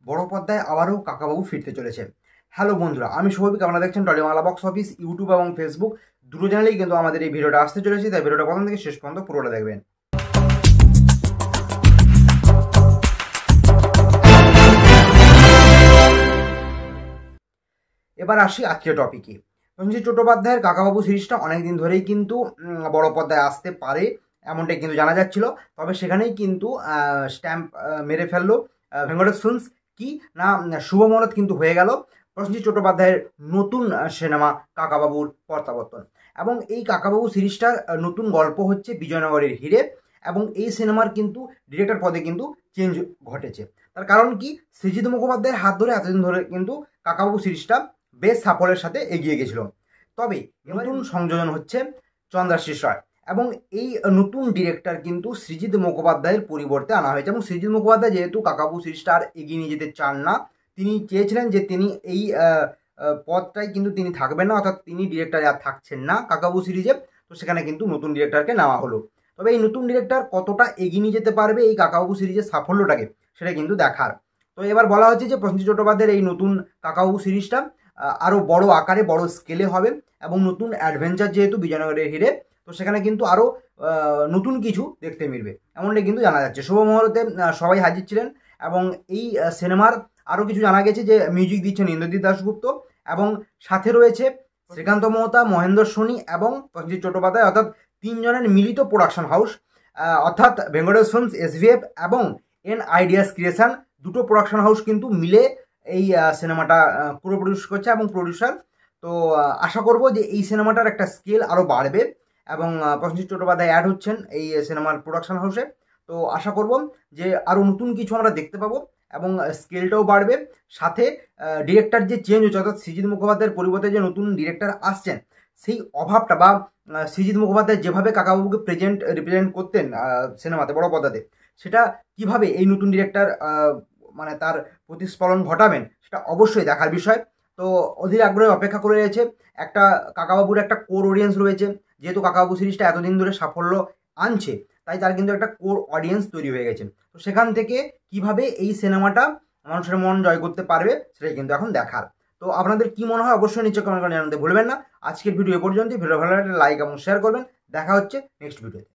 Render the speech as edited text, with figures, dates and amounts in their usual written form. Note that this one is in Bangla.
বড় পর্দায় আবারও কাকাবাবু ফিরতে চলেছে। হ্যালো বন্ধুরা, আমি সৌভিক, আপনারা দেখছেন টলিবাংলা বক্স অফিস। ইউটিউব এবং ফেসবুক দুটো চ্যানেলেই কিন্তু আমাদের এই ভিডিওটা আসতে চলেছে, তাই ভিডিওটা প্রথম থেকে শেষ পর্যন্ত পুরোটা দেখবেন। এবার আসি আজকের টপিকে। প্রসেনজিৎ চট্টোপাধ্যায়ের কাকাবাবু সিরিজটা অনেকদিন ধরেই কিন্তু বড় পর্দায় আসতে পারে এমনটাই কিন্তু জানা যাচ্ছিল। তবে সেখানেই কিন্তু স্ট্যাম্প মেরে ফেললো ভেঙ্কটেশ ফিল্মস। কি না, শুভ মুহূর্ত কিন্তু হয়ে গেল প্রসেনজিৎ চট্টোপাধ্যায়ের নতুন সিনেমা কাকাবাবুর প্রত্যাবর্তন। এবং এই কাকাবাবু সিরিজটার নতুন গল্প হচ্ছে বিজয়নগরের হিরে, এবং এই সিনেমার কিন্তু ডিরেক্টর পদে কিন্তু চেঞ্জ ঘটেছে। তার কারণ কি, সৃজিত মুখোপাধ্যায়ের হাত ধরে এতদিন ধরে কিন্তু কাকাবাবু সিরিজটা বেশ সাফল্যের সাথে এগিয়ে গেছিল। তবে নতুন সংযোজন হচ্ছে চন্দ্রাশিস রায়, এবং এই নতুন ডিরেক্টর কিন্তু সৃজিত মুখোপাধ্যায়ের পরিবর্তে আনা হয়েছে। এবং সৃজিত মুখোপাধ্যায় যেহেতু কাকাবাবু সিরিজটা আর এগিয়ে নিয়ে যেতে চান না, তিনি চেয়েছিলেন যে তিনি এই পদটাই কিন্তু তিনি থাকবেন না, অর্থাৎ তিনি ডিরেক্টর আর থাকছেন না কাকাবাবু সিরিজে। তো সেখানে কিন্তু নতুন ডিরেক্টরকে নেওয়া হলো। তবে এই নতুন ডিরেক্টর কতটা এগিয়ে নিয়ে যেতে পারবে এই কাকাবাবু সিরিজের সাফল্যটাকে, সেটা কিন্তু দেখার। তো এবার বলা হচ্ছে যে প্রসেনজিৎ চট্টোপাধ্যায়ের এই নতুন কাকাবাবু সিরিজটা আরও বড় আকারে বড় স্কেলে হবে, এবং নতুন অ্যাডভেঞ্চার যেহেতু বিজয়নগরের হিরে, তো সেখানে কিন্তু আরও নতুন কিছু দেখতে মিলবে এমনটাই কিন্তু জানা যাচ্ছে। শুভ মুহূর্তে সবাই হাজির ছিলেন, এবং এই সিনেমার আরও কিছু জানা গেছে যে মিউজিক দিচ্ছেন ইন্দ্রজিৎ দাশগুপ্ত, এবং সাথে রয়েছে শ্রীকান্ত মোহতা, মহেন্দ্র সোনি এবং প্রসেনজিৎ চট্টোপাধ্যায়, অর্থাৎ তিনজনের মিলিত প্রোডাকশন হাউস, অর্থাৎ ভেঙ্কটেশ ফিল্মস, এসভিএফ এবং এন আইডিয়াস ক্রিয়েশন, দুটো প্রোডাকশন হাউস কিন্তু মিলে এই সিনেমাটা পুরো প্রডিউস করছে এবং প্রডিউসার। তো আশা করব যে এই সিনেমাটার একটা স্কেল আরও বাড়বে, এবং প্রসেনজিৎ চট্টোপাধ্যায় অ্যাড হচ্ছেন এই সিনেমার প্রোডাকশন হাউসে। তো আশা করব যে আরও নতুন কিছু আমরা দেখতে পাবো, এবং স্কেলটাও বাড়বে। সাথে ডিরেক্টর যে চেঞ্জ হচ্ছে, অর্থাৎ সৃজিত মুখোপাধ্যায়ের পরিবর্তে যে নতুন ডিরেক্টর আসছেন, সেই অভাবটা বা সৃজিত মুখোপাধ্যায় যেভাবে কাকাবাবুকে রিপ্রেজেন্ট করতেন সিনেমাতে বড় পর্দাতে, সেটা কিভাবে এই নতুন ডিরেক্টর মানে তার প্রতিস্ফলন ঘটাবেন, সেটা অবশ্যই দেখার বিষয়। তো অধীর আগ্রহে অপেক্ষা করে রয়েছে। একটা কাকাবাবুর একটা কোর অডিয়েন্স রয়েছে, যেহেতু কাকাবাবু সিরিজটা এতদিন ধরে সাফল্য আনছে, তাই তার কিন্তু একটা কোর অডিয়েন্স তৈরি হয়ে গেছে। তো সেখান থেকে কিভাবে এই সিনেমাটা মানুষের মন জয় করতে পারবে, সেটাই কিন্তু এখন দেখার। তো আপনাদের কি মনে হয় অবশ্যই নিচে কমেন্ট করে জানাতে ভুলবেন না। আজকের ভিডিও এ পর্যন্তই। ভিডিও ভালো লাগলে লাইক এবং শেয়ার করবেন। দেখা হচ্ছে নেক্সট ভিডিওতে।